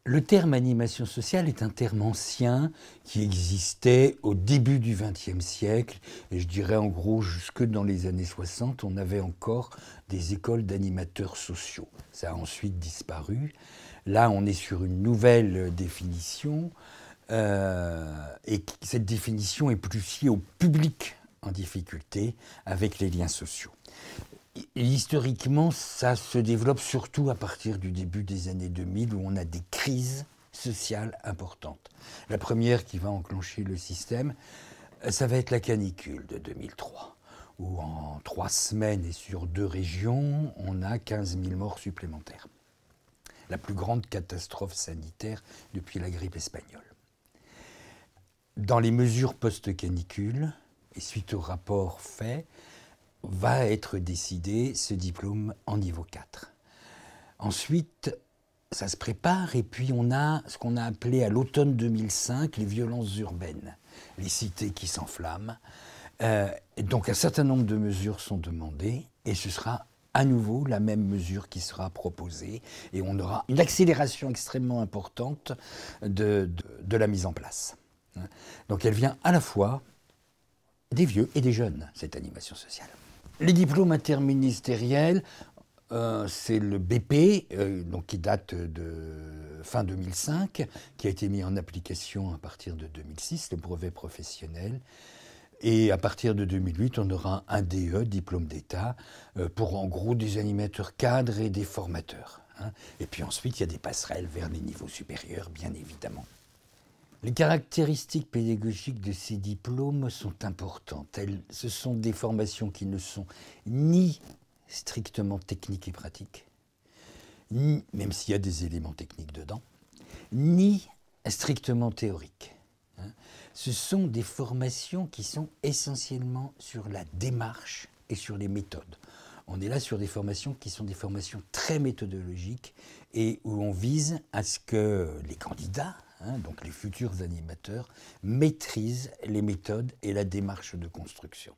Le terme animation sociale est un terme ancien qui existait au début du XXe siècle. Et je dirais en gros jusque dans les années 60, on avait encore des écoles d'animateurs sociaux. Ça a ensuite disparu. Là, on est sur une nouvelle définition. Et cette définition est plus liée au public en difficulté avec les liens sociaux. Et historiquement, ça se développe surtout à partir du début des années 2000 où on a des crises sociales importantes. La première qui va enclencher le système, ça va être la canicule de 2003, où en 3 semaines et sur 2 régions, on a 15 000 morts supplémentaires. La plus grande catastrophe sanitaire depuis la grippe espagnole. Dans les mesures post-canicule, et suite au rapport fait, va être décidé ce diplôme en niveau 4. Ensuite, ça se prépare et puis on a ce qu'on a appelé à l'automne 2005 les violences urbaines, les cités qui s'enflamment. Donc un certain nombre de mesures sont demandées et ce sera à nouveau la même mesure qui sera proposée et on aura une accélération extrêmement importante de la mise en place. Donc elle vient à la fois des vieux et des jeunes, cette animation sociale. Les diplômes interministériels, c'est le BP, donc qui date de fin 2005, qui a été mis en application à partir de 2006, le brevet professionnel. Et à partir de 2008, on aura un DE, diplôme d'État, pour en gros des animateurs cadres et des formateurs. Et puis ensuite, il y a des passerelles vers les niveaux supérieurs, bien évidemment. Les caractéristiques pédagogiques de ces diplômes sont importantes. Ce sont des formations qui ne sont ni strictement techniques et pratiques, même s'il y a des éléments techniques dedans, ni strictement théoriques. Ce sont des formations qui sont essentiellement sur la démarche et sur les méthodes. On est là sur des formations qui sont des formations très méthodologiques et où on vise à ce que les candidats, donc les futurs animateurs, maîtrisent les méthodes et la démarche de construction.